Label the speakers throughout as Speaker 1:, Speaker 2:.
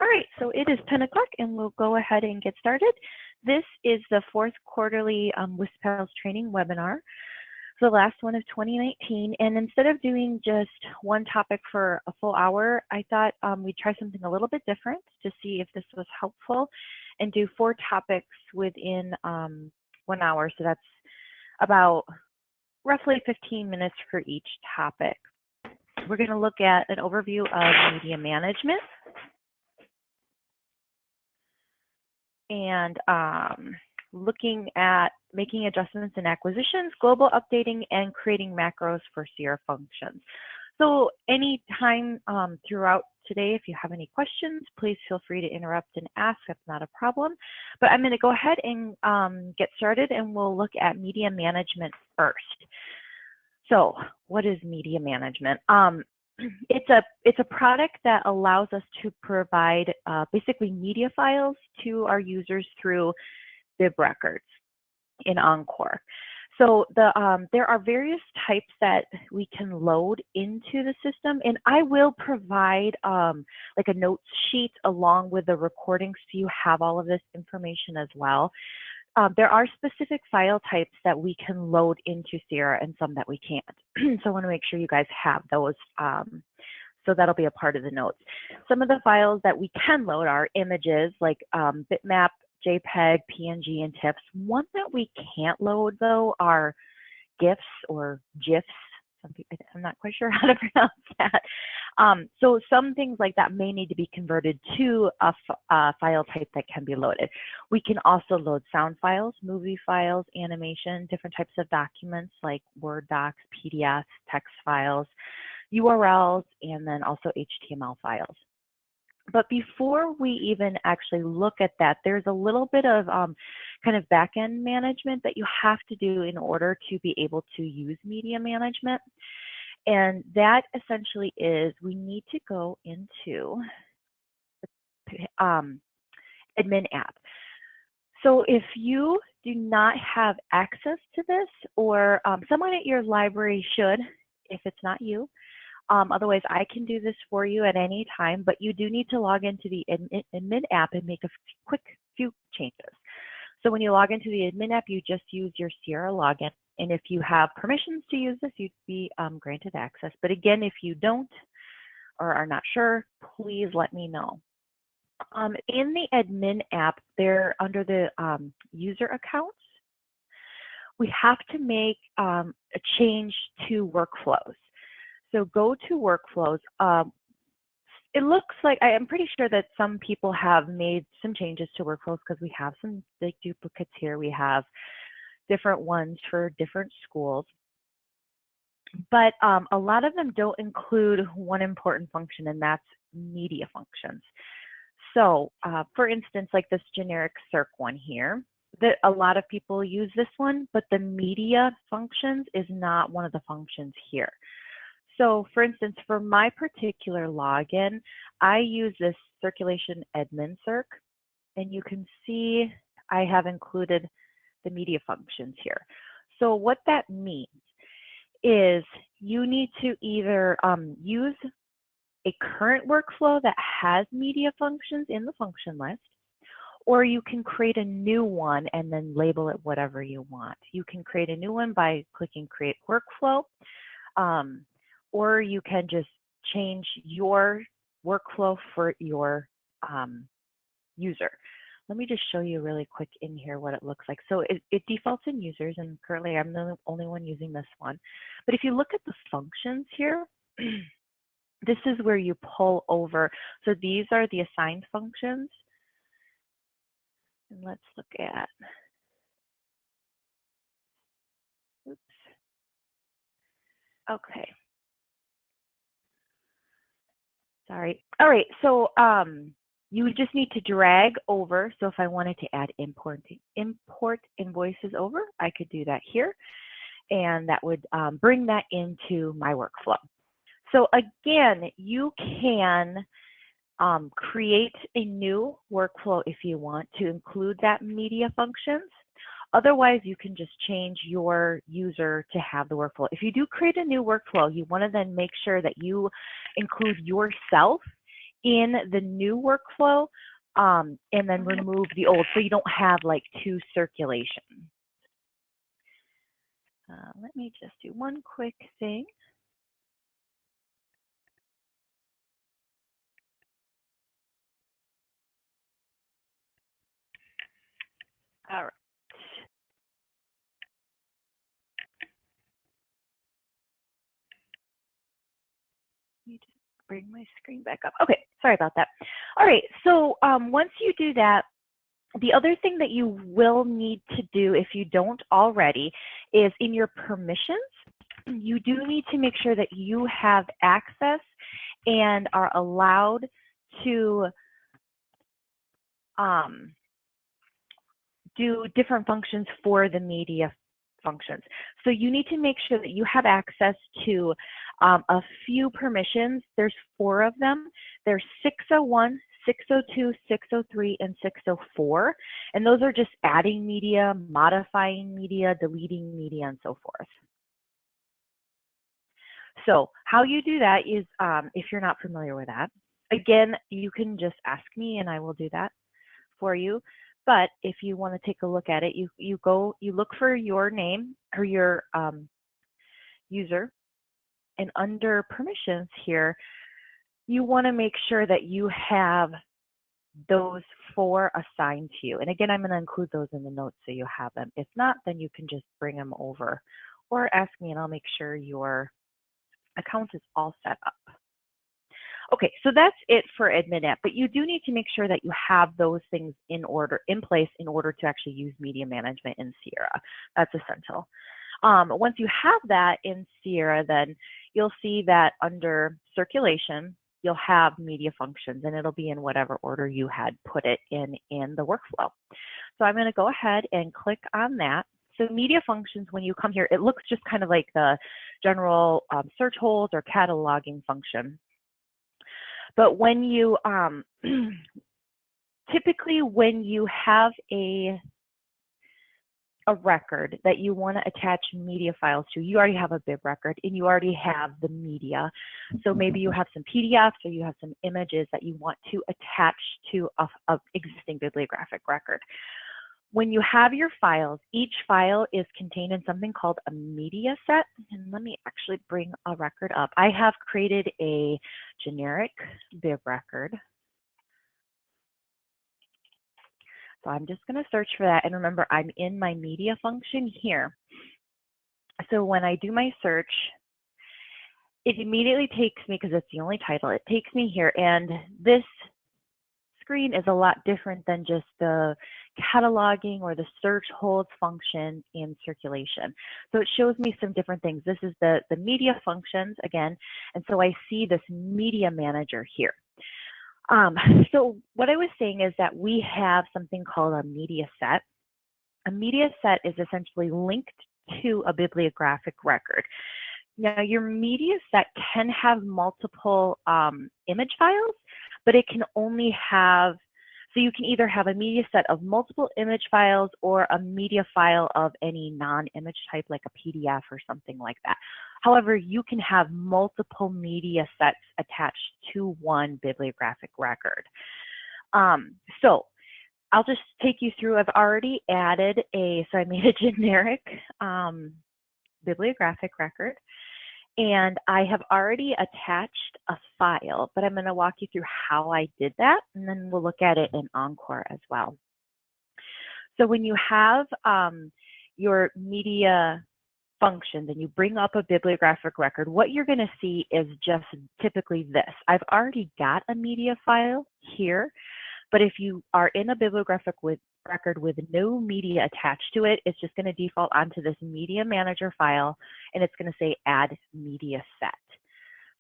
Speaker 1: All right, so it is 10 o'clock and we'll go ahead and get started. This is the fourth quarterly WISPALS training webinar, the last one of 2019. And instead of doing just one topic for a full hour, I thought we'd try something a little bit different to see if this was helpful and do 4 topics within 1 hour. So that's about roughly 15 minutes for each topic. We're going to look at an overview of media management and looking at making adjustments and acquisitions, global updating, and creating macros for Sierra functions. So any time throughout today, if you have any questions, please feel free to interrupt and ask. That's not a problem. But I'm going to go ahead and get started, and we'll look at media management first. So what is media management? It's a product that allows us to provide basically media files to our users through bib records in Encore. So there are various types that we can load into the system, and I will provide like a notes sheet along with the recording so you have all of this information as well. There are specific file types that we can load into Sierra and some that we can't. So I want to make sure you guys have those. So that'll be a part of the notes. Some of the files that we can load are images like bitmap, JPEG, PNG, and TIFFs. One that we can't load though are GIFs or GIFs. I'm not quite sure how to pronounce that. So some things like that may need to be converted to a file type that can be loaded. We can also load sound files, movie files, animation, different types of documents like Word docs, PDFs, text files, URLs, and then also HTML files. But before we even actually look at that, there's a little bit of kind of back-end management that you have to do in order to be able to use media management. And that essentially is we need to go into the admin app. So if you do not have access to this, or someone at your library should, if it's not you, otherwise, I can do this for you at any time, but you do need to log into the admin app and make a quick few changes. So when you log into the admin app, you just use your Sierra login. And if you have permissions to use this, you'd be granted access. But again, if you don't or are not sure, please let me know. In the admin app, there under the user accounts, we have to make a change to workflows. So go to workflows. It looks like, I'm pretty sure that some people have made some changes to workflows because we have some big duplicates here. We have different ones for different schools. But a lot of them don't include one important function, and that's media functions. So for instance, like this generic circ one here, that a lot of people use this one, but the media functions is not one of the functions here. So for instance, for my particular login, I use this circulation admin circ, and you can see I have included the media functions here. So what that means is you need to either use a current workflow that has media functions in the function list, or you can create a new one and then label it whatever you want. You can create a new one by clicking create workflow. Or you can just change your workflow for your user. Let me just show you really quick in here what it looks like. So it defaults in users, and currently I'm the only one using this one. But if you look at the functions here, this is where you pull over. So these are the assigned functions. And let's look at, oops. Okay. Sorry. All right, so you just need to drag over. So if I wanted to add import invoices over, I could do that here. And that would bring that into my workflow. So again, you can create a new workflow if you want to include that media functions. Otherwise, you can just change your user to have the workflow. If you do create a new workflow, you want to then make sure that you include yourself in the new workflow and then remove the old so you don't have like two circulations. Let me just do one quick thing. All right. Let me just bring my screen back up. Okay, sorry about that. All right, so once you do that, the other thing that you will need to do if you don't already is in your permissions, you do need to make sure that you have access and are allowed to do different functions for the media functions. So you need to make sure that you have access to a few permissions. There's 4 of them. There's 601, 602, 603, and 604. And those are just adding media, modifying media, deleting media, and so forth. So how you do that is, if you're not familiar with that, again, you can just ask me and I will do that for you. But if you want to take a look at it, you look for your name or your user, and under permissions here, you want to make sure that you have those 4 assigned to you. And again, I'm going to include those in the notes so you have them. If not, then you can just bring them over or ask me and I'll make sure your account is all set up. Okay, so that's it for Admin App, but you do need to make sure that you have those things in place in order to actually use media management in Sierra. That's essential. Once you have that in Sierra, then you'll see that under circulation, you'll have media functions and it'll be in whatever order you had put it in the workflow. So I'm going to go ahead and click on that. So media functions, when you come here, it looks just kind of like the general search holds or cataloging function. But when you, typically when you have a record that you want to attach media files to, you already have a bib record and you already have the media. So maybe you have some PDFs or you have some images that you want to attach to a existing bibliographic record. When you have your files, each file is contained in something called a media set. And let me actually bring a record up. I have created a generic bib record. So I'm just going to search for that. And remember, I'm in my media function here. So when I do my search, it immediately takes me, because it's the only title, it takes me here. And this screen is a lot different than just the cataloging or the search holds function in circulation. So it shows me some different things. This is the media functions again. And so I see this media manager here. So what I was saying is that we have something called a media set. A media set is essentially linked to a bibliographic record. Now, your media set can have multiple image files, but it can only have, so you can either have a media set of multiple image files or a media file of any non-image type like a PDF or something like that. However, you can have multiple media sets attached to one bibliographic record. So I'll just take you through, I've already added so I made a generic bibliographic record. And I have already attached a file, but I'm going to walk you through how I did that, and then we'll look at it in Encore as well. So when you have your media functions and you bring up a bibliographic record, what you're going to see is just typically this. I've already got a media file here, but if you are in a bibliographic record with no media attached to it, it's just going to default onto this media manager file and it's going to say add media set.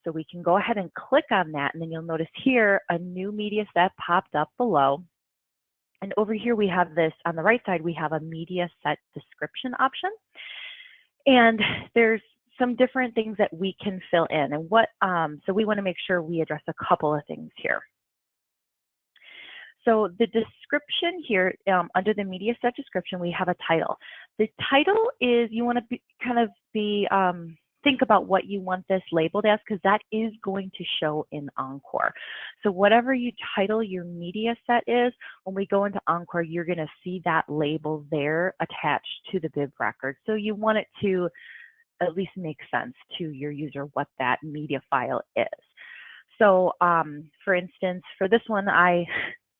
Speaker 1: So we can go ahead and click on that, and then you'll notice here a new media set popped up below. And over here we have this, on the right side, we have a media set description option. And there's some different things that we can fill in. And so we want to make sure we address a couple of things here. So the description here, under the media set description, we have a title. The title is, you want to be think about what you want this labeled as, because that is going to show in Encore. So whatever you title your media set is, when we go into Encore, you're going to see that label there attached to the bib record. So you want it to at least make sense to your user what that media file is. So for instance, for this one,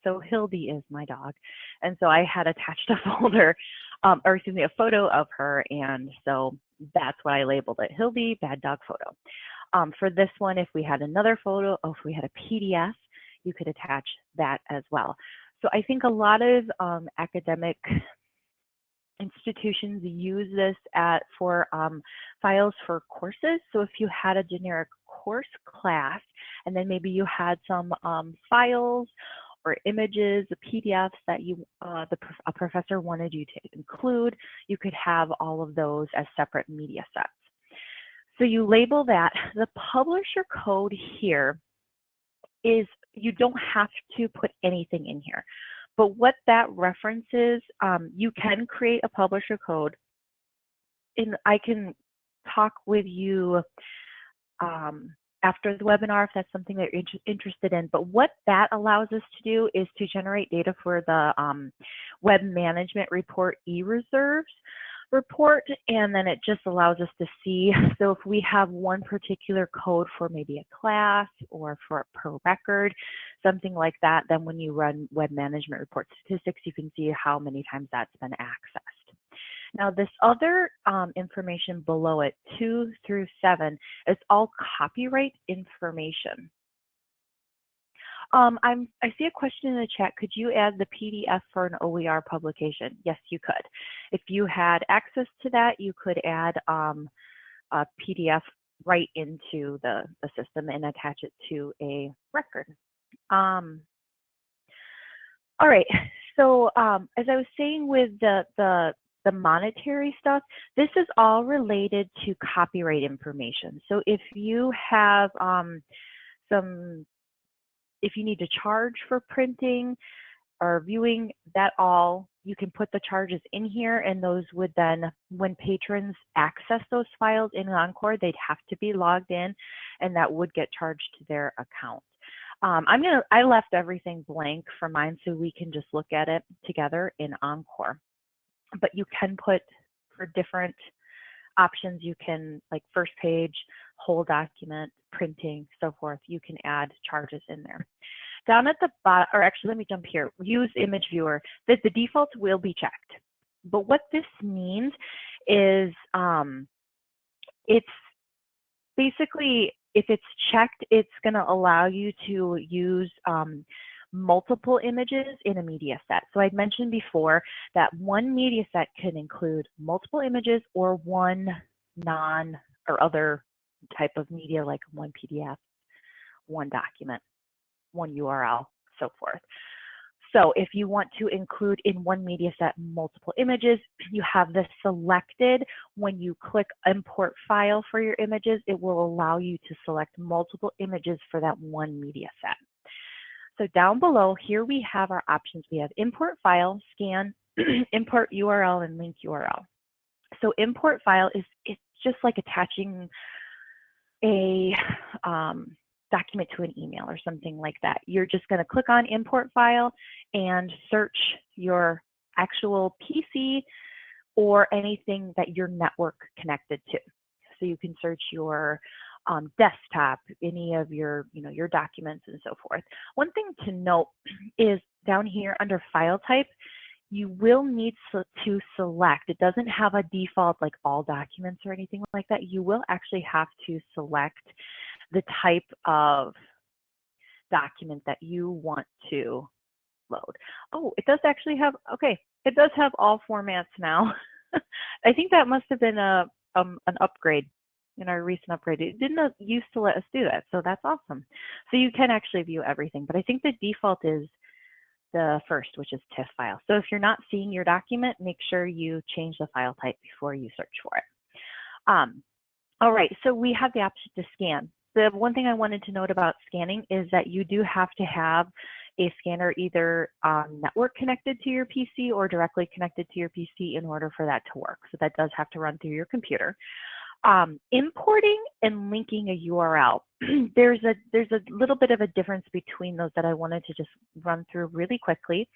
Speaker 1: so Hildy is my dog, and so I had attached a folder, or excuse me, a photo of her, and so that's what I labeled it, Hildy, bad dog photo. For this one, if we had another photo, if we had a PDF, you could attach that as well. So I think a lot of academic institutions use this for files for courses. So if you had a generic course class, and then maybe you had some files or images, PDFs that a professor wanted you to include, you could have all of those as separate media sets. So you label that. The publisher code here is, you don't have to put anything in here. But what that references, you can create a publisher code, and I can talk with you after the webinar if that's something that you're interested in. But what that allows us to do is to generate data for the Web Management Report e-reserves report, and then it just allows us to see. So if we have one particular code for maybe a class or for a per record, something like that, then when you run Web Management Report statistics, you can see how many times that's been accessed. Now this other information below it, 2 through 7, is all copyright information. I see a question in the chat. Could you add the PDF for an OER publication? Yes, you could. If you had access to that, you could add a PDF right into the system and attach it to a record. All right. So as I was saying with the monetary stuff, this is all related to copyright information. So if you have if you need to charge for printing or viewing, that all, you can put the charges in here, and those would then, when patrons access those files in Encore, they'd have to be logged in, and that would get charged to their account. I left everything blank for mine so we can just look at it together in Encore. But you can put, for different options, you can, like first page, whole document, printing, so forth, you can add charges in there. Down at the bottom, or actually let me jump here, use image viewer, that the defaults will be checked. But what this means is it's basically, if it's checked, it's going to allow you to use multiple images in a media set. So I'd mentioned before that one media set can include multiple images or one non or other type of media, like one PDF, one document, one URL, so forth. So if you want to include in one media set multiple images, you have this selected. When you click import file for your images, it will allow you to select multiple images for that one media set. So down below here we have our options. We have import file, scan, import URL, and link URL. So import file is, it's just like attaching a document to an email or something like that. You're just going to click on import file and search your actual PC or anything that your network connected to. So you can search your desktop, any of your, your documents and so forth. One thing to note is down here under file type, you will need to select. It doesn't have a default like all documents or anything like that. You will actually have to select the type of document that you want to load. Oh, it does actually have, okay, it does have all formats now. I think that must have been an upgrade in our recent upgrade. It didn't used to let us do that, so that's awesome. So you can actually view everything, but I think the default is the first, which is TIFF file. So if you're not seeing your document, make sure you change the file type before you search for it. All right, so we have the option to scan. The one thing I wanted to note about scanning is that you do have to have a scanner either network connected to your PC or directly connected to your PC in order for that to work. So that does have to run through your computer. Importing and linking a URL. There's a little bit of a difference between those that I wanted to just run through really quickly.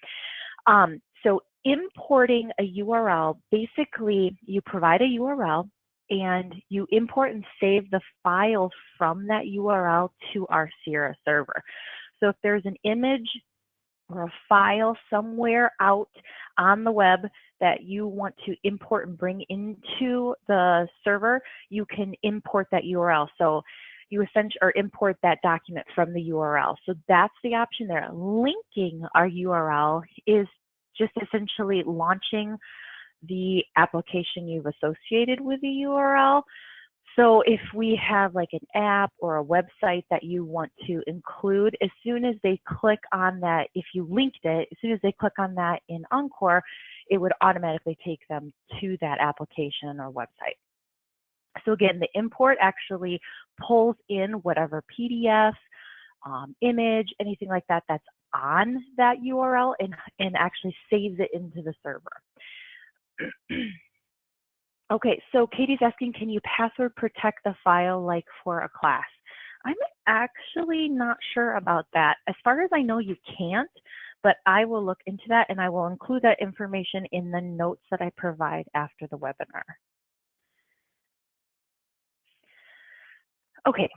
Speaker 1: So importing a URL, basically you provide a URL and you import and save the file from that URL to our Sierra server. So if there's an image or a file somewhere out on the web that you want to import and bring into the server, you can import that URL. So you essentially or import that document from the URL. So that's the option there. Linking our URL is just essentially launching the application you've associated with the URL. So if we have like an app or a website that you want to include, as soon as they click on that, if you linked it, as soon as they click on that in Encore, it would automatically take them to that application or website. So again, the import actually pulls in whatever PDF, image, anything like that that's on that URL and actually saves it into the server. Okay, so Katie's asking, can you password protect the file like for a class? I'm actually not sure about that. As far as I know, you can't, but I will look into that and I will include that information in the notes that I provide after the webinar. Okay.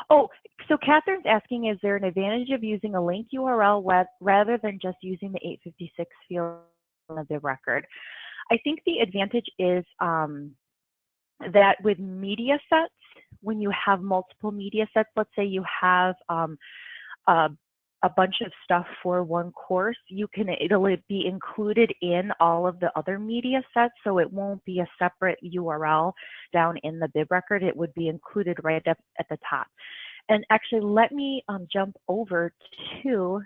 Speaker 1: Oh, so Catherine's asking, is there an advantage of using a linked URL rather than just using the 856 field of the record? I think the advantage is that with media sets, when you have multiple media sets, let's say you have a bunch of stuff for one course, it'll be included in all of the other media sets, so it won't be a separate URL down in the bib record. It would be included right up at the top. And actually, let me jump over to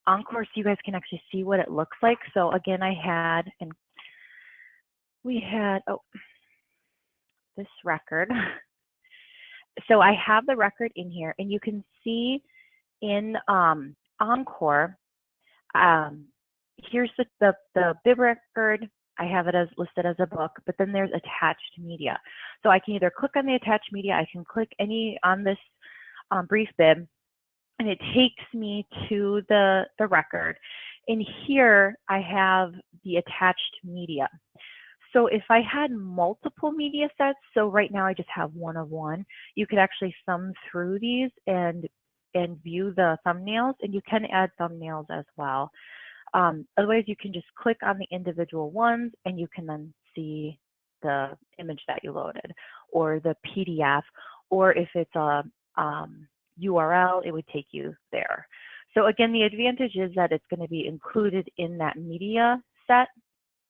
Speaker 1: Encore so you guys can actually see what it looks like. So again, we had this record. So I have the record in here, and you can see in Encore, here's the bib record. I have it as listed as a book, but then there's attached media. So I can either click on the attached media, I can click on this brief bib, and it takes me to the record. And here I have the attached media. So if I had multiple media sets, so right now I just have one of one, you could actually thumb through these and view the thumbnails, and you can add thumbnails as well. Otherwise, you can just click on the individual ones and you can then see the image that you loaded or the PDF, or if it's a URL, it would take you there. So again, the advantage is that it's going to be included in that media set,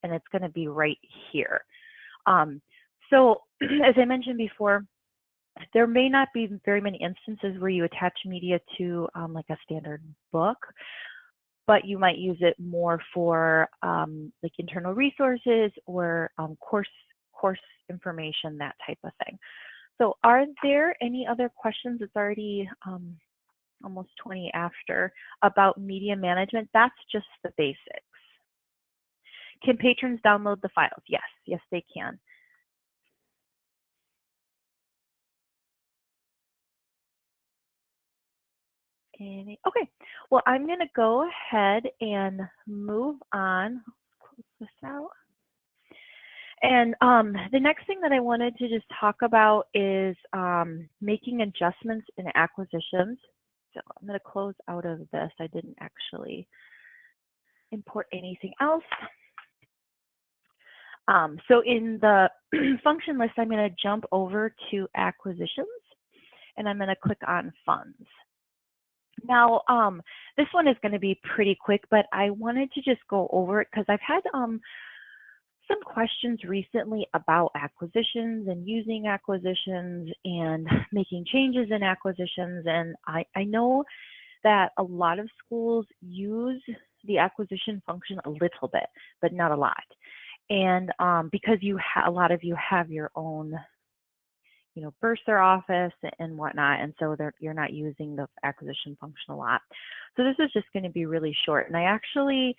Speaker 1: and it's going to be right here. So as I mentioned before, there may not be very many instances where you attach media to like a standard book, but you might use it more for like internal resources or course information, that type of thing. So are there any other questions? It's already almost 20 after about media management. That's just the basics. Can patrons download the files? Yes, yes they can. Okay, well, I'm going to go ahead and move on. Close this out. And the next thing that I wanted to just talk about is making adjustments in acquisitions. So I'm going to close out of this. I didn't actually import anything else. So in the function list, I'm going to jump over to acquisitions, and I'm going to click on funds. Now, this one is going to be pretty quick, but I wanted to just go over it because I've had some questions recently about acquisitions and using acquisitions and making changes in acquisitions. And I know that a lot of schools use the acquisition function a little bit, but not a lot. And because a lot of you have your own, bursar office and whatnot, and so you're not using the acquisition function a lot. So this is just going to be really short. And I actually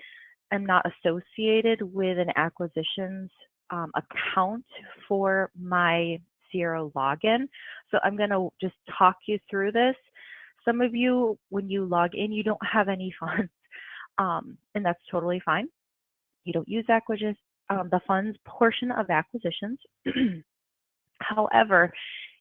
Speaker 1: am not associated with an acquisitions account for my Sierra login. So I'm going to just talk you through this. Some of you, when you log in, you don't have any funds, and that's totally fine. You don't use the funds portion of acquisitions. However,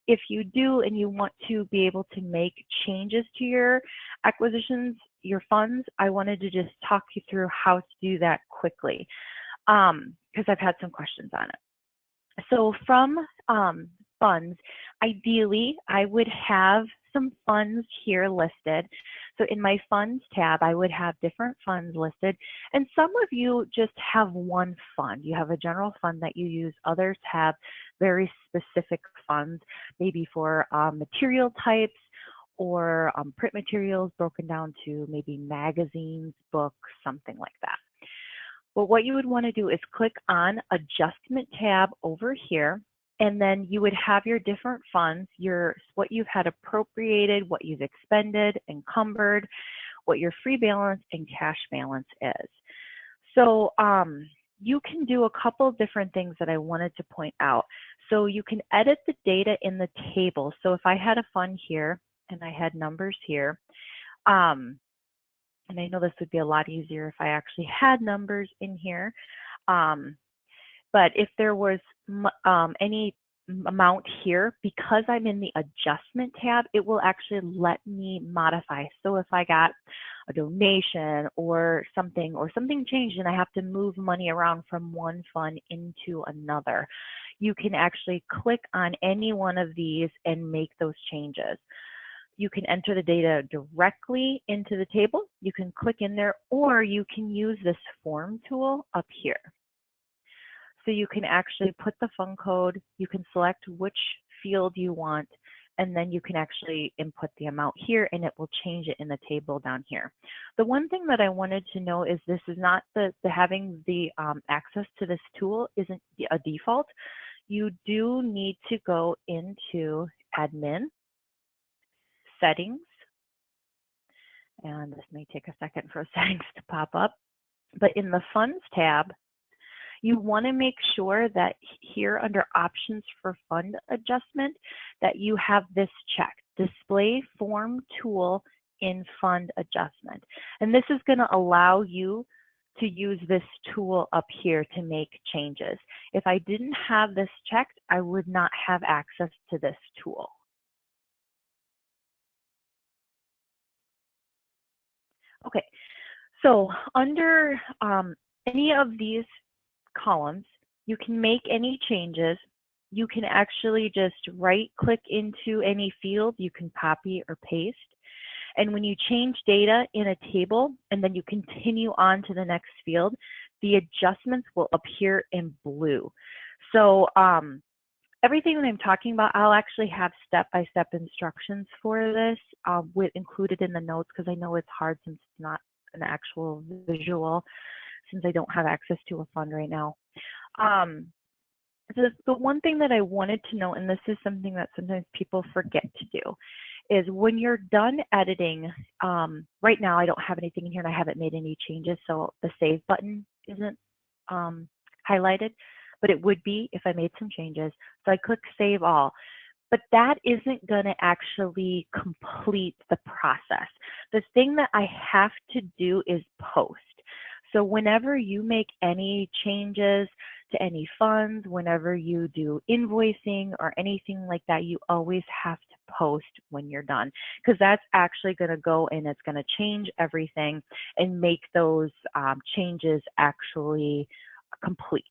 Speaker 1: if you do and you want to be able to make changes to your acquisitions, your funds, I wanted to just talk you through how to do that quickly, because I've had some questions on it. So from funds, ideally, I would have some funds here listed. So in my funds tab, I would have different funds listed. And some of you just have one fund. You have a general fund that you use. Others have very specific funds, maybe for material types or print materials broken down to maybe magazines, books, something like that. But what you would want to do is click on Adjustment tab over here, and then you would have your different funds, what you've had appropriated, what you've expended, encumbered, what your free balance and cash balance is. So you can do a couple of different things that I wanted to point out. So you can edit the data in the table. So if I had a fund here and I had numbers here, and I know this would be a lot easier if I actually had numbers in here. But if there was any amount here, because I'm in the adjustment tab, it will actually let me modify. So if I got a donation or something changed and I have to move money around from one fund into another, you can actually click on any one of these and make those changes. You can enter the data directly into the table. You can click in there, or you can use this form tool up here. So you can actually put the fund code, you can select which field you want, and then you can actually input the amount here and it will change it in the table down here. The one thing that I wanted to know is this is not having the access to this tool isn't a default. You do need to go into Admin, Settings, and this may take a second for settings to pop up, but in the Funds tab, you want to make sure that here under Options for Fund Adjustment that you have this checked, Display Form Tool in Fund Adjustment. And this is going to allow you to use this tool up here to make changes. If I didn't have this checked, I would not have access to this tool. Okay, so under any of these columns, you can make any changes. You can actually just right click into any field, you can copy or paste. And when you change data in a table and then you continue on to the next field, the adjustments will appear in blue. So everything that I'm talking about, I'll actually have step-by-step instructions for this included in the notes, because I know it's hard since it's not an actual visual, since I don't have access to a fund right now. The one thing that I wanted to know, and this is something that sometimes people forget to do, is when you're done editing, right now I don't have anything in here and I haven't made any changes, so the save button isn't highlighted, but it would be if I made some changes. So I click Save All. But that isn't going to actually complete the process. The thing that I have to do is post. So whenever you make any changes to any funds, whenever you do invoicing or anything like that, you always have to post when you're done, because that's actually going to go and it's going to change everything and make those changes actually complete.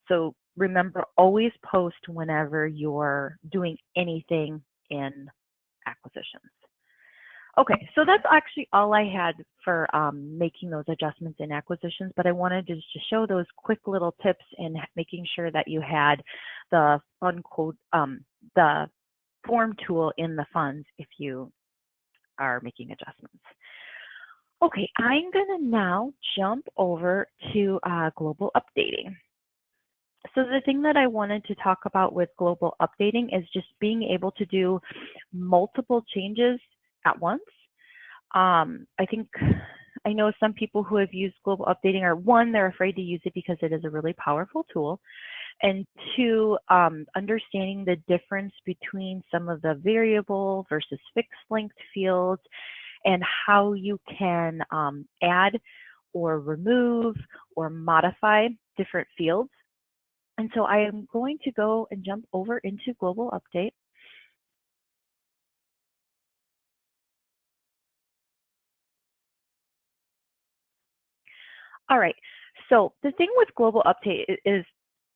Speaker 1: So remember, always post whenever you're doing anything in acquisitions. Okay, so that's actually all I had for making those adjustments in acquisitions, but I wanted to just show those quick little tips in making sure that you had the fund code, the form tool in the funds if you are making adjustments. Okay, I'm gonna now jump over to global updating. So the thing that I wanted to talk about with global updating is just being able to do multiple changes at once. I think I know some people who have used global updating are, one, they're afraid to use it because it is a really powerful tool, and two, understanding the difference between some of the variable versus fixed length fields and how you can add or remove or modify different fields. And so I am going to go and jump over into global update. All right, so the thing with global update is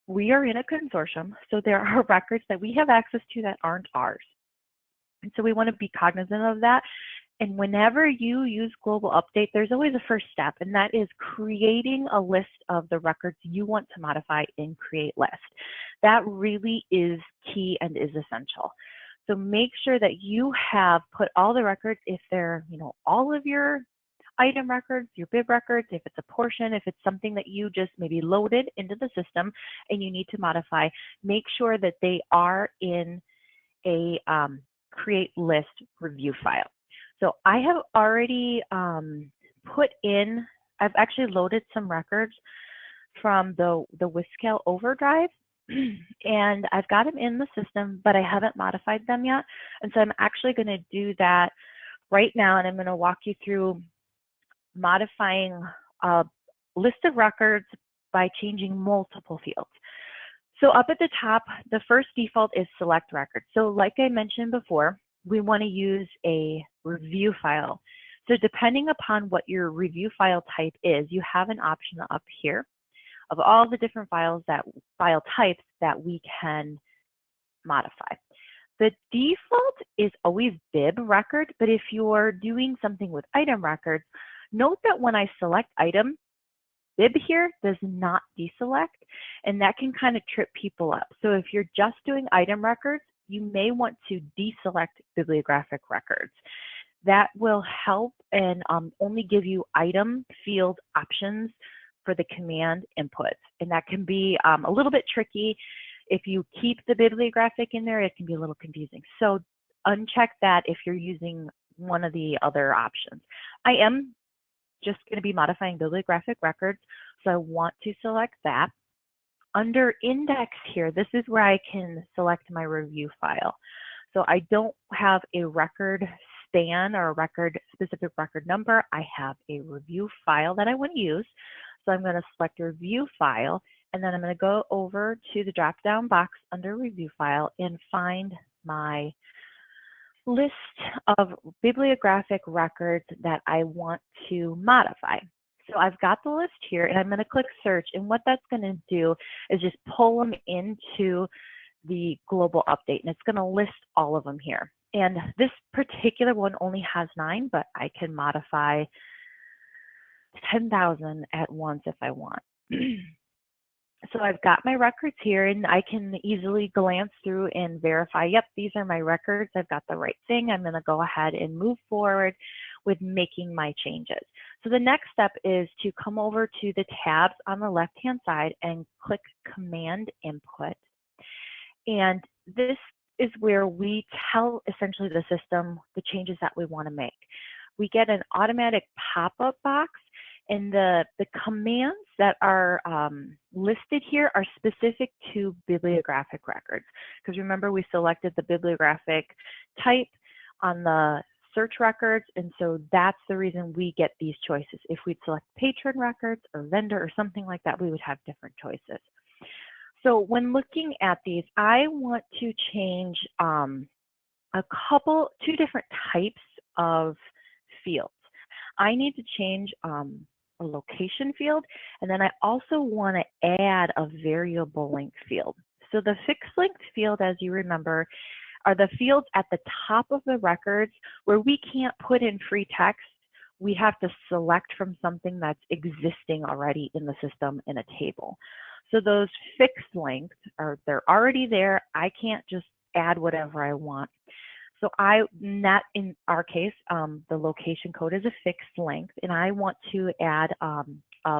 Speaker 1: we are in a consortium, so there are records that we have access to that aren't ours. And so we want to be cognizant of that. And whenever you use global update, there's always a first step, and that is creating a list of the records you want to modify in create list. That really is key and is essential. So make sure that you have put all the records, if they're, all of your item records, your bib records, if it's a portion, if it's something that you just maybe loaded into the system and you need to modify, make sure that they are in a create list review file. So I have already put in, I've actually loaded some records from the WISPALS overdrive, and I've got them in the system, but I haven't modified them yet. And so I'm actually going to do that right now, and I'm going to walk you through modifying a list of records by changing multiple fields. So up at the top, the first default is select record. So like I mentioned before, we want to use a review file. So depending upon what your review file type is, you have an option up here of all the different file types that we can modify. The default is always bib record, but if you're doing something with item records, note that when I select item, bib here does not deselect, and that can kind of trip people up. So if you're just doing item records, you may want to deselect bibliographic records. That will help and only give you item field options for the command inputs. And that can be a little bit tricky. If you keep the bibliographic in there, it can be a little confusing. So uncheck that if you're using one of the other options. I am just going to be modifying bibliographic records, so I want to select that. Under index here, this is where I can select my review file. So I don't have a record span or a specific record number. I have a review file that I want to use. So I'm going to select review file, and then I'm going to go over to the drop-down box under review file and find my list of bibliographic records that I want to modify. So I've got the list here, and I'm going to click search, and what that's going to do is just pull them into the global update, and it's going to list all of them here. And this particular one only has 9, but I can modify 10,000 at once if I want. So I've got my records here, and I can easily glance through and verify, yep, these are my records. I've got the right thing. I'm going to go ahead and move forward with making my changes. So the next step is to come over to the tabs on the left-hand side and click Command Input. And this is where we tell essentially the system the changes that we want to make. We get an automatic pop-up box, and the commands that are listed here are specific to bibliographic records. Because remember, we selected the bibliographic type on the search records, and so that's the reason we get these choices. If we'd select patron records or vendor or something like that, we would have different choices. So when looking at these, I want to change two different types of fields. I need to change a location field, and then I also want to add a variable length field. So the fixed length field, as you remember, are the fields at the top of the records where we can't put in free text. We have to select from something that's existing already in the system in a table. So those fixed lengths they're already there. I can't just add whatever I want. So in our case, the location code is a fixed length, and I want to add a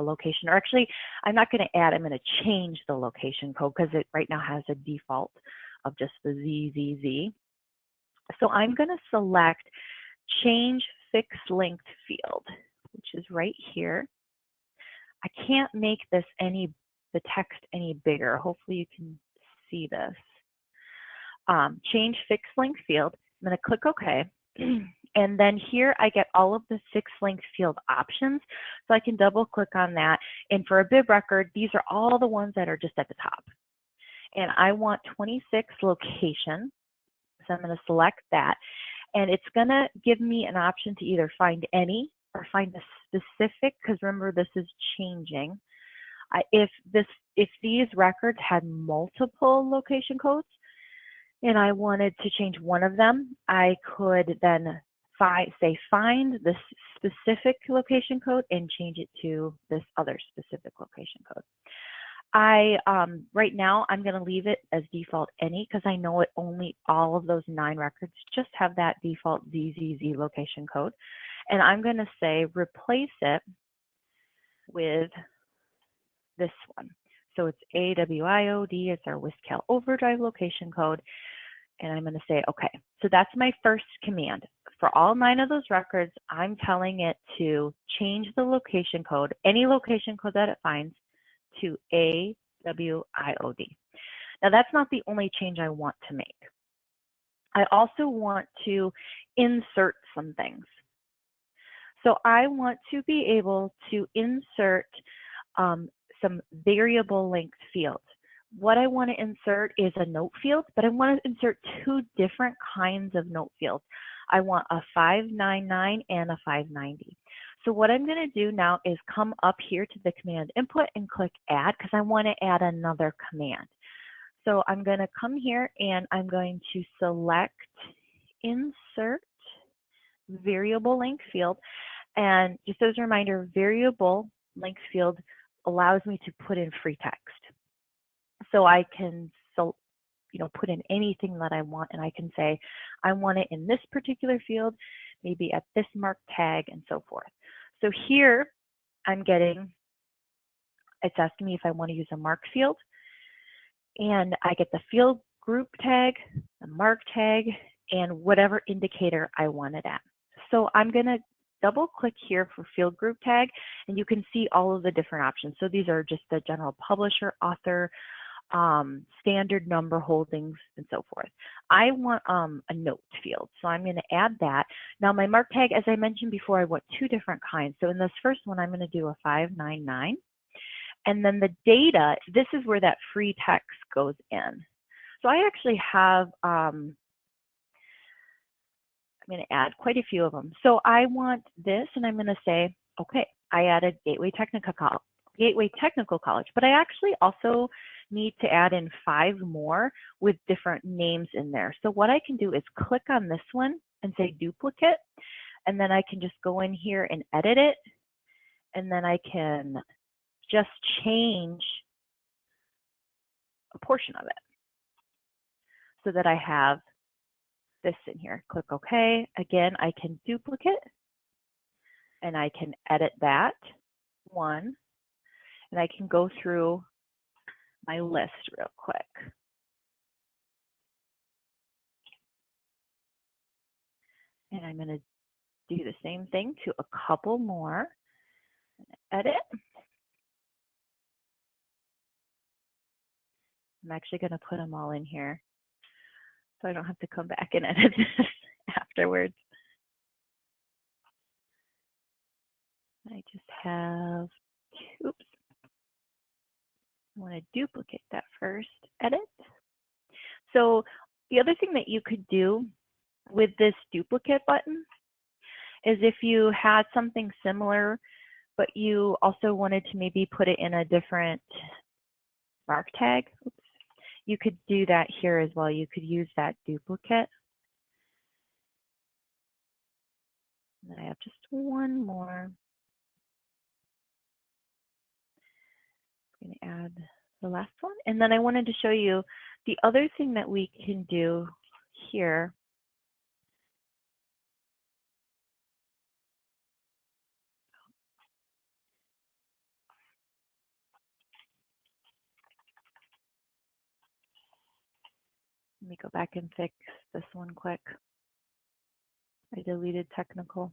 Speaker 1: location, or actually, I'm not going to add, I'm going to change the location code because it right now has a default of just the ZZZ. So I'm going to select change fixed length field. which is right here. I can't make this the text any bigger. Hopefully you can see this. Change fixed length field. I'm going to click OK. And then here I get all of the fixed length field options. So I can double click on that. And for a bib record, these are all the ones that are just at the top. And I want 26 location. So I'm going to select that. And it's going to give me an option to either find any or find a specific, because remember this is changing. If these records had multiple location codes and I wanted to change one of them, I could then say find this specific location code and change it to this other specific location code. Right now I'm going to leave it as default any, because I know all of those 9 records just have that default ZZZ location code. And I'm going to say replace it with this one. So it's AWIOD, it's our WISCAL overdrive location code. And I'm going to say okay. So that's my first command. For all 9 of those records, I'm telling it to change the location code, any location code that it finds, to AWIOD. Now that's not the only change I want to make. I also want to insert some things. So I want to be able to insert some variable length fields. What I want to insert is a note field, but I want to insert 2 different kinds of note fields. I want a 599 and a 590. So what I'm going to do now is come up here to the command input and click add, because I want to add another command. So I'm going to come here and I'm going to select insert variable length field. And just as a reminder, variable length field allows me to put in free text. So I can put in anything that I want, and I can say I want it in this particular field, maybe at this mark tag, and so forth. So here it's asking me if I want to use a mark field, and I get the field group tag, the mark tag, and whatever indicator I want it at. So I'm going to double click here for field group tag, and you can see all of the different options. So these are just the general publisher, author, standard number holdings, and so forth. I want a note field, so I'm going to add that. Now my mark tag, as I mentioned before, I want 2 different kinds. So in this first one, I'm going to do a 599. And then the data, this is where that free text goes in. So I actually have, I'm going to add quite a few of them. So I want this, and I'm going to say, okay, I added Gateway Technical College, but I actually also need to add in 5 more with different names in there. So what I can do is click on this one and say duplicate, and then I can just go in here and edit it, and then I can just change a portion of it so that I have this in here. Click OK. Again, I can duplicate, and I can edit that one, and I can go through my list real quick. And I'm going to do the same thing to a couple more. Edit. I'm actually going to put them all in here so I don't have to come back and edit this afterwards. I just have, oops. I want to duplicate that first. Edit. So the other thing that you could do with this duplicate button is if you had something similar, but you also wanted to maybe put it in a different mark tag, you could do that here as well. You could use that duplicate. And I have just one more. I'm going to add the last one. And then I wanted to show you the other thing that we can do here. Let me go back and fix this one quick. I deleted technical.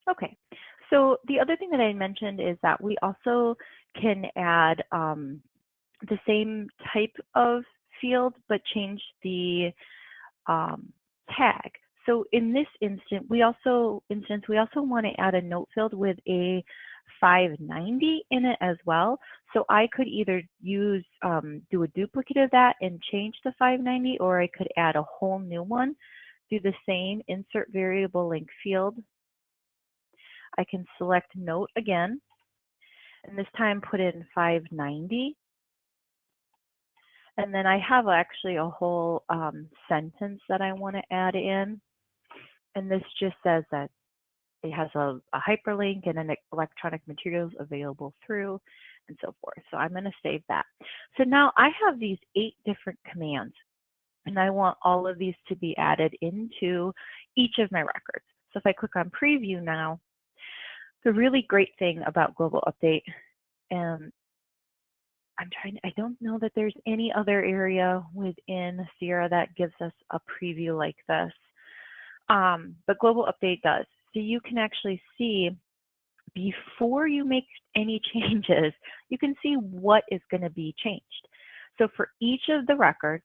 Speaker 1: Okay, so the other thing that I mentioned is that we also can add the same type of field, but change the tag. So in this instance, we also want to add a note field with a 590 in it as well. So I could either use do a duplicate of that and change the 590, or I could add a whole new one. Do the same, insert variable length field. I can select note again, and this time put in 590. And then I have actually a whole sentence that I want to add in. And this just says that it has a hyperlink and an electronic materials available through and so forth. So I'm going to save that. So now I have these 8 different commands, and I want all of these to be added into each of my records. So if I click on preview now, the really great thing about Global Update, and I don't know that there's any other area within Sierra that gives us a preview like this, but Global Update does. So you can actually see, before you make any changes, you can see what is going to be changed. So for each of the records,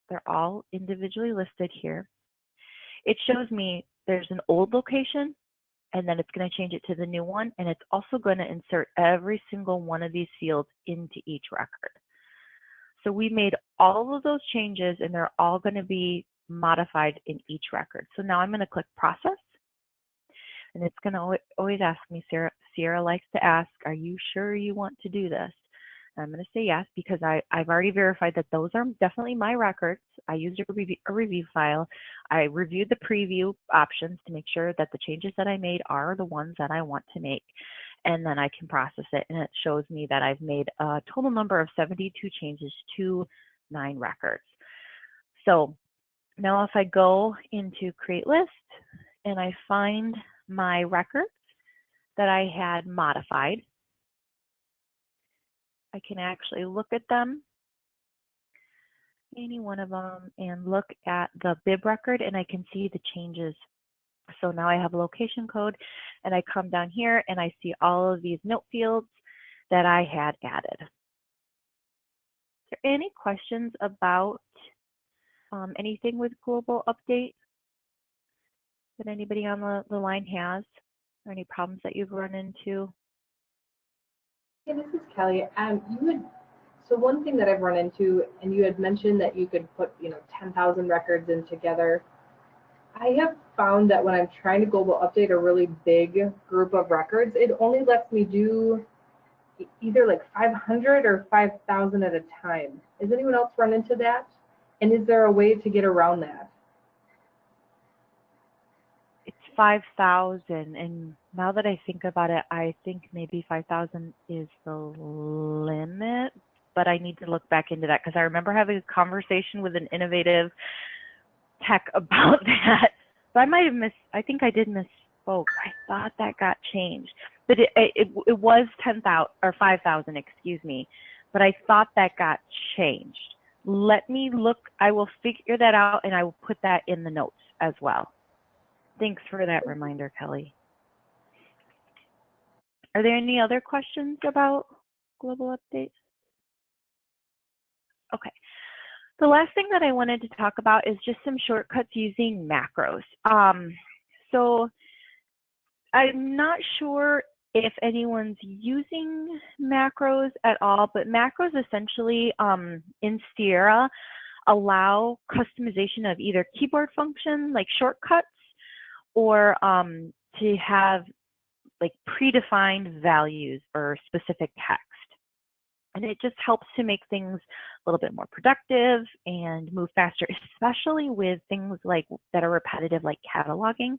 Speaker 1: they're all individually listed here. It shows me there's an old location, and then it's going to change it to the new one, and it's also going to insert every single one of these fields into each record. So we made all of those changes, and they're all going to be modified in each record. So now I'm going to click Process, and it's going to always ask me, Sierra likes to ask, are you sure you want to do this? And I'm going to say yes, because I've already verified that those are definitely my records. I used a review file. I reviewed the preview options to make sure that the changes that I made are the ones that I want to make. And then I can process it, and it shows me that I've made a total number of 72 changes to 9 records. So now if I go into Create List and I find my records that I had modified, I can actually look at them, any one of them, and look at the bib record, and I can see the changes. So now I have a location code, and I come down here and I see all of these note fields that I had added. Is there any questions about anything with Global Update that anybody on the line has, or any problems that you've run into?
Speaker 2: Hey, this is Kelly. So one thing that I've run into, and you had mentioned that you could put 10,000 records in together. I have found that when I'm trying to global update a really big group of records, it only lets me do either like 500 or 5,000 at a time. Has anyone else run into that? And is there a way to get around that?
Speaker 1: It's 5,000, and now that I think about it, I think maybe 5,000 is the limit, but I need to look back into that, because I remember having a conversation with an innovative tech about that. So I think I did misspoke. I thought that got changed, but it was 10,000 or 5,000, excuse me, but I thought that got changed. Let me look. I will figure that out, and I will put that in the notes as well. Thanks for that reminder, Kelly. Are there any other questions about Global Updates? Okay. The last thing that I wanted to talk about is just some shortcuts using macros. So I'm not sure if anyone's using macros at all, but macros essentially in Sierra allow customization of either keyboard function like shortcuts, or to have like predefined values or specific text. And it just helps to make things a little bit more productive and move faster, especially with things like that are repetitive, like cataloging.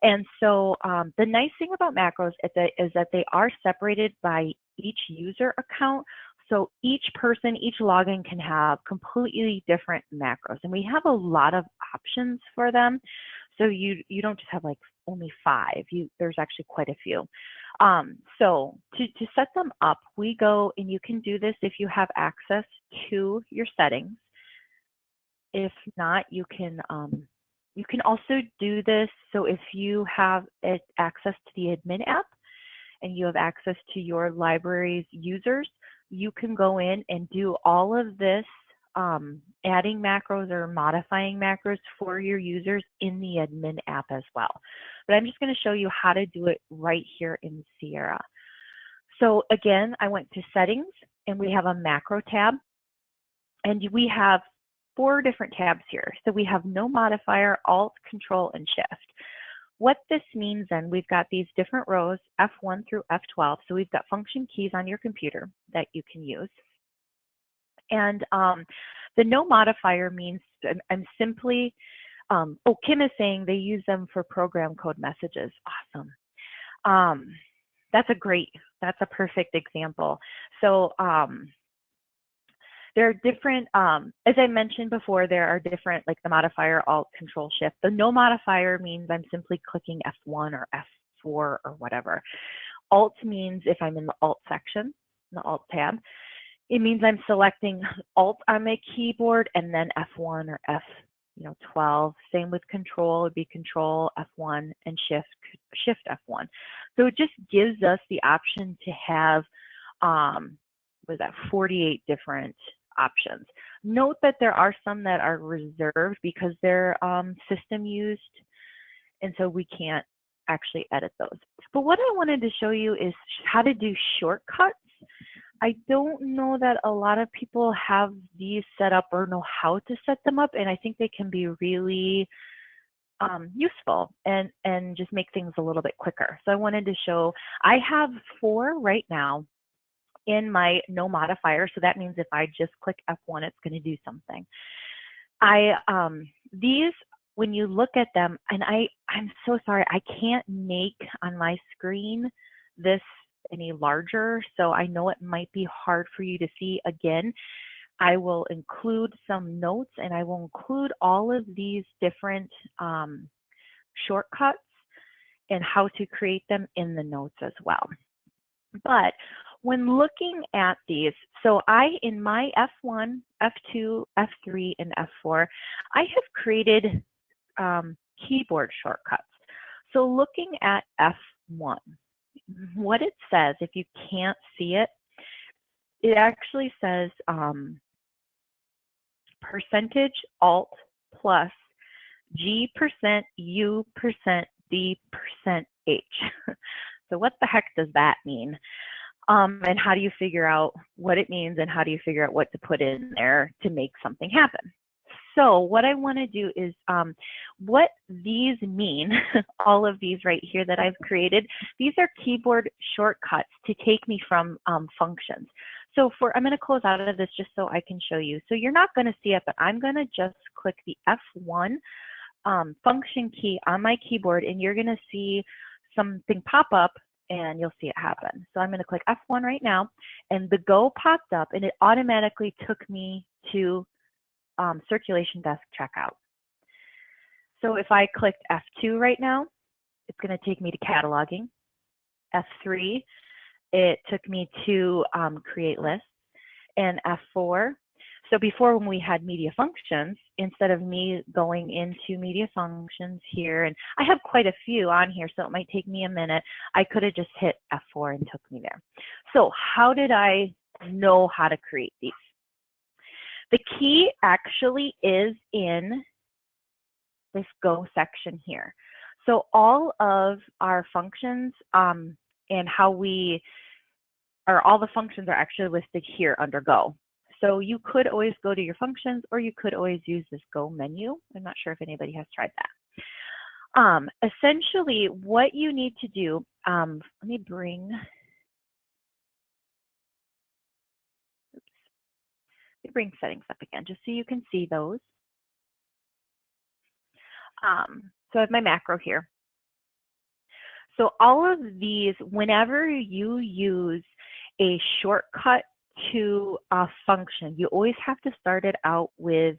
Speaker 1: And so the nice thing about macros is that they are separated by each user account. So each person, each login can have completely different macros. And we have a lot of options for them. So you don't just have like only 5. There's actually quite a few. So to set them up, we go, and you can do this if you have access to your settings. If not, you can You can also do this, so if you have access to the admin app and you have access to your library's users, you can go in and do all of this adding macros or modifying macros for your users in the admin app as well. But I'm just going to show you how to do it right here in Sierra. So again, I went to settings and we have a macro tab, and we have 4 different tabs here. So we have no modifier, alt, control, and shift. What this means then, we've got these different rows, F1 through F12. So we've got function keys on your computer that you can use. And the no modifier means I'm simply, oh, Kim is saying they use them for program code messages. Awesome. That's a perfect example. So there are different, as I mentioned before, there are different, like the modifier, alt, control, shift. The no modifier means I'm simply clicking F1 or F4 or whatever. Alt means if I'm in the alt section, the alt tab, it means I'm selecting alt on my keyboard and then F1 or F12. Same with control, would be control F1 and shift F1. So it just gives us the option to have, 48 different options. Note that there are some that are reserved because they're system used, and so we can't actually edit those. But what I wanted to show you is how to do shortcuts. I don't know that a lot of people have these set up or know how to set them up, and I think they can be really useful and just make things a little bit quicker. So I wanted to show, I have 4 right now in my no modifier. So that means if I just click F1, it's going to do something. These, when you look at them, and I'm so sorry, I can't make on my screen this any larger, so I know it might be hard for you to see. Again, I will include some notes and I will include all of these different shortcuts and how to create them in the notes as well. But when looking at these, so in my F1, F2, F3, and F4, I have created keyboard shortcuts. So looking at F1, what it says, if you can't see it, it actually says percentage alt plus G% U% D% H. So what the heck does that mean? And how do you figure out what it means, and how do you figure out what to put in there to make something happen? So what I want to do is what these mean, all of these right here that I've created, these are keyboard shortcuts to take me from functions. So I'm going to close out of this just so I can show you. So you're not going to see it, but I'm going to just click the F1 function key on my keyboard, and you're going to see something pop up and you'll see it happen. So I'm going to click F1 right now, and the Go popped up and it automatically took me to circulation desk checkout. So if I clicked F2 right now, it's going to take me to cataloging. F3, it took me to create lists. And F4, so before when we had media functions, instead of me going into media functions here, and I have quite a few on here, so it might take me a minute, I could have just hit F4 and took me there. So how did I know how to create these? The key actually is in this Go section here. So all of our functions and how all the functions are actually listed here under Go. So you could always go to your functions, or you could always use this Go menu. I'm not sure if anybody has tried that. Essentially, what you need to do, let me bring settings up again, just so you can see those. So I have my macro here. So all of these, whenever you use a shortcut to a function, you always have to start it out with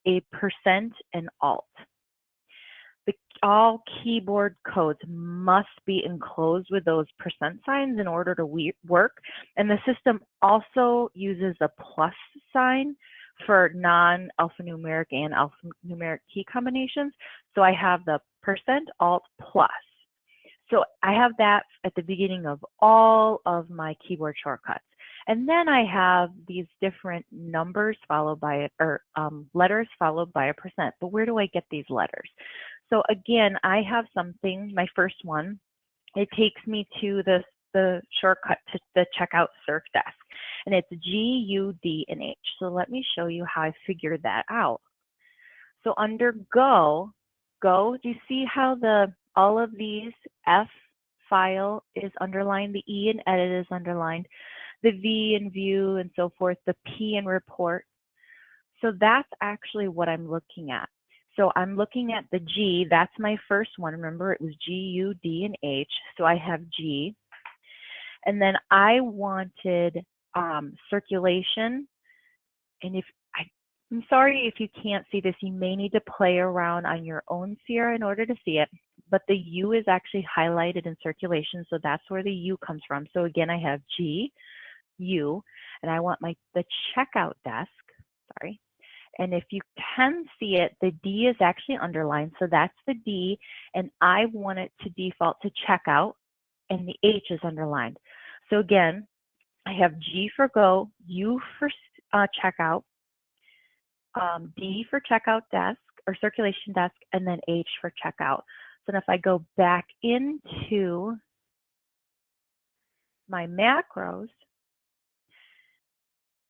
Speaker 1: a % and alt. All keyboard codes must be enclosed with those % signs in order to work. And the system also uses a plus sign for non-alphanumeric and alphanumeric key combinations. So I have the %alt plus. So I have that at the beginning of all of my keyboard shortcuts. And then I have these different numbers followed by, or letters followed by a %. But where do I get these letters? So again, I have something, my first one, it takes me to the shortcut to the checkout circ desk. And it's G, U, D, and H. So let me show you how I figured that out. So under Go, do you see how all of these F file is underlined, the E in edit is underlined, the V in view and so forth, the P in report. So that's actually what I'm looking at. So I'm looking at the G, that's my first one. Remember, it was G, U, D, and H. So I have G. And then I wanted circulation. And I'm sorry if you can't see this, you may need to play around on your own Sierra in order to see it. But the U is actually highlighted in circulation, so that's where the U comes from. So again, I have G, U, and I want the checkout desk, sorry. And if you can see it, the D is actually underlined, so that's the D, and I want it to default to checkout, and the H is underlined. So again, I have G for Go, U for checkout, D for checkout desk or circulation desk, and then H for checkout. So if I go back into my macros,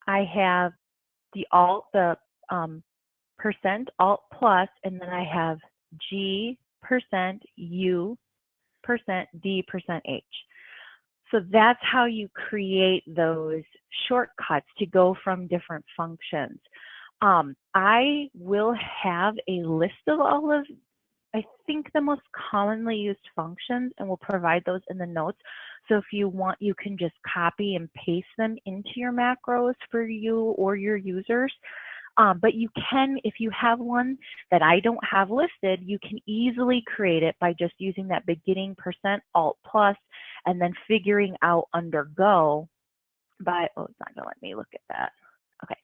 Speaker 1: I have the alt, the %alt plus, and then I have G, %U, %D, %H. So that's how you create those shortcuts to go from different functions. I will have a list of all of, I think, the most commonly used functions, and we'll provide those in the notes. So if you want, you can just copy and paste them into your macros for you or your users. But you can, if you have one that I don't have listed, you can easily create it by just using that beginning %alt plus and then figuring out under Go by, oh, it's not going to let me look at that. Okay,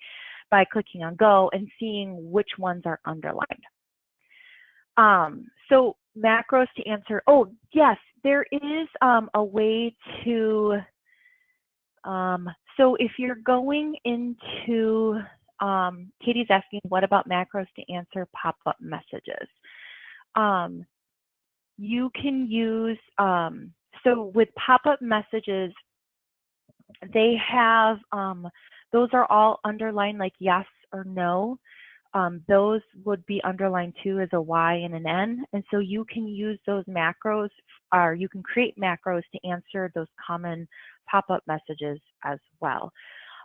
Speaker 1: by clicking on Go and seeing which ones are underlined. So macros to answer, oh, yes, there is a way to, so if you're going into, Katie's asking, what about macros to answer pop-up messages? You can use, so with pop-up messages, they have, those are all underlined like yes or no. Those would be underlined too as a Y and an N. And so you can use those macros, or you can create macros to answer those common pop-up messages as well.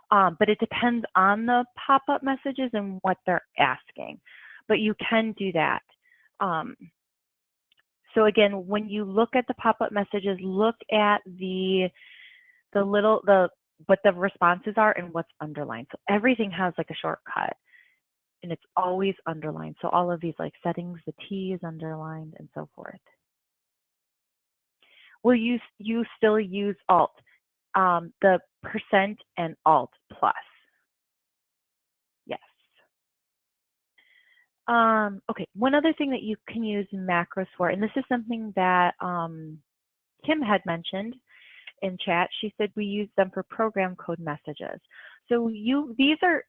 Speaker 1: But it depends on the pop-up messages and what they're asking. But you can do that. So again, when you look at the pop-up messages, look at what the responses are and what's underlined. So everything has like a shortcut, and it's always underlined. So all of these like settings, the T is underlined and so forth. Will you still use Alt, the % and Alt plus? Yes. Okay, one other thing that you can use macros for, and this is something that Kim had mentioned in chat. She said we use them for program code messages. So these are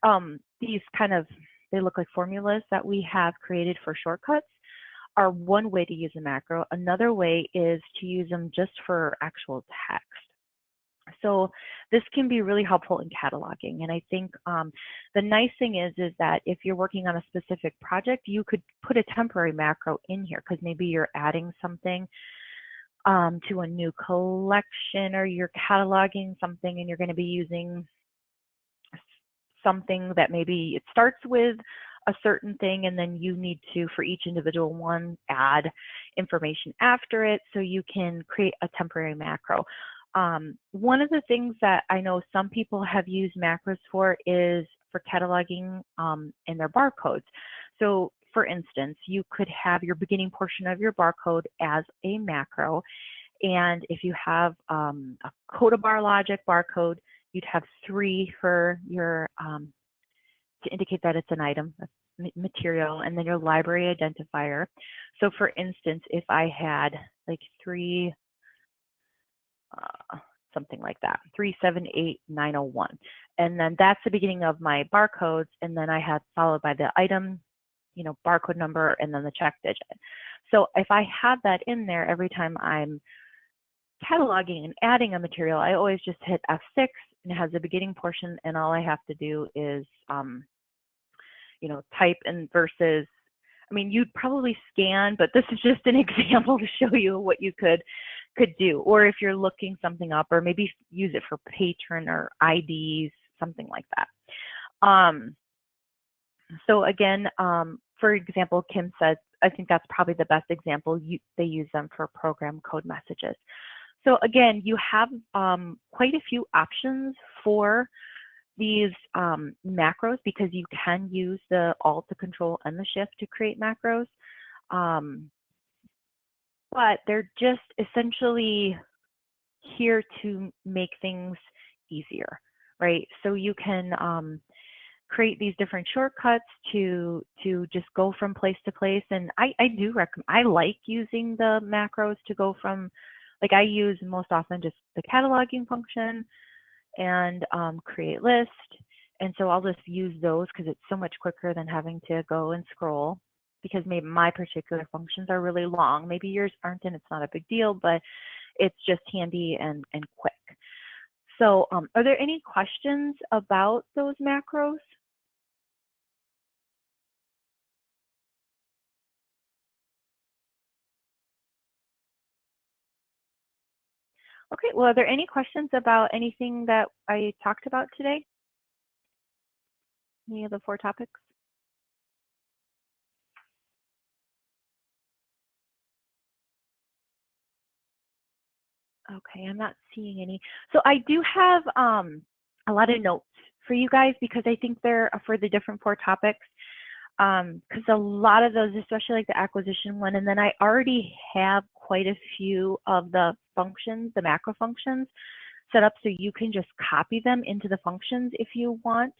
Speaker 1: these kind of, they look like formulas that we have created for shortcuts are one way to use a macro. Another way is to use them just for actual text. So this can be really helpful in cataloging. And I think the nice thing is that if you're working on a specific project, you could put a temporary macro in here because maybe you're adding something to a new collection, or you're cataloging something and you're going to be using something that maybe it starts with a certain thing, and then you need to, for each individual one, add information after it, so you can create a temporary macro. One of the things that I know some people have used macros for is for cataloging in their barcodes. So for instance, you could have your beginning portion of your barcode as a macro, and if you have a code bar logic barcode, you'd have 3 for your to indicate that it's an item, material, and then your library identifier. So for instance, if I had like something like that, 378901, and then that's the beginning of my barcodes, and then I had followed by the item, barcode number, and then the check digit. So if I have that in there every time I'm cataloging and adding a material, I always just hit F6, and it has a beginning portion, and all I have to do is type in versus, I mean, you'd probably scan, but this is just an example to show you what you could do, or if you're looking something up, or maybe use it for patron or IDs, something like that. So again, for example, Kim says, I think that's probably the best example. They use them for program code messages. So again, you have quite a few options for these macros, because you can use the Alt, the Control, and the Shift to create macros. But they're just essentially here to make things easier, right? So you can create these different shortcuts to just go from place to place. And I do recommend, I like using the macros to go from, like I use most often just the cataloging function and create list. And so I'll just use those because it's so much quicker than having to go and scroll, because maybe my particular functions are really long. Maybe yours aren't, and it's not a big deal, but it's just handy and quick. So are there any questions about those macros? Okay, well, are there any questions about anything that I talked about today? Any of the 4 topics? Okay, I'm not seeing any. So I do have a lot of notes for you guys, because I think they're for the different 4 topics. Because a lot of those, especially like the acquisition one, and then I already have quite a few of the functions, the macro functions, set up so you can just copy them into the functions if you want,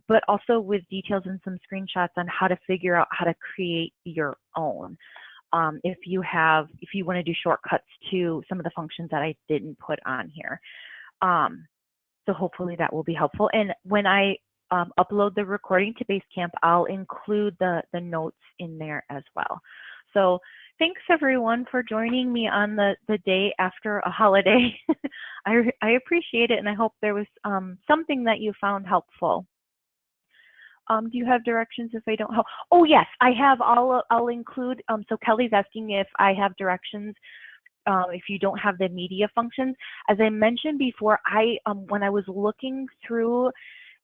Speaker 1: but also with details and some screenshots on how to figure out how to create your own. If you want to do shortcuts to some of the functions that I didn't put on here. So hopefully that will be helpful. And when I upload the recording to Basecamp, I'll include the notes in there as well. So thanks everyone for joining me on the day after a holiday. I appreciate it, and I hope there was something that you found helpful. Do you have directions if I don't help? Oh yes, I have. I'll include. So Kelly's asking if I have directions if you don't have the media functions. As I mentioned before, when I was looking through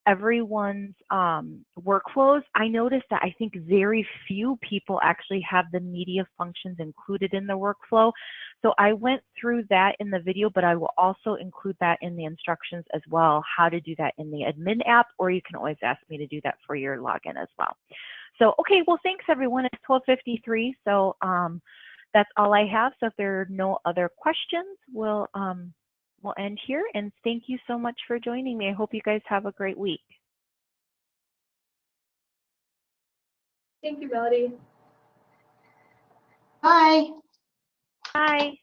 Speaker 1: everyone's workflows, I noticed that I think very few people actually have the media functions included in the workflow. So I went through that in the video, but I will also include that in the instructions as well, how to do that in the admin app, or you can always ask me to do that for your login as well. So, okay, well, thanks everyone. It's 12:53, so that's all I have. So if there are no other questions, we'll end here. And thank you so much for joining me. I hope you guys have a great week.
Speaker 2: Thank you, Melody.
Speaker 3: Bye.
Speaker 1: Bye.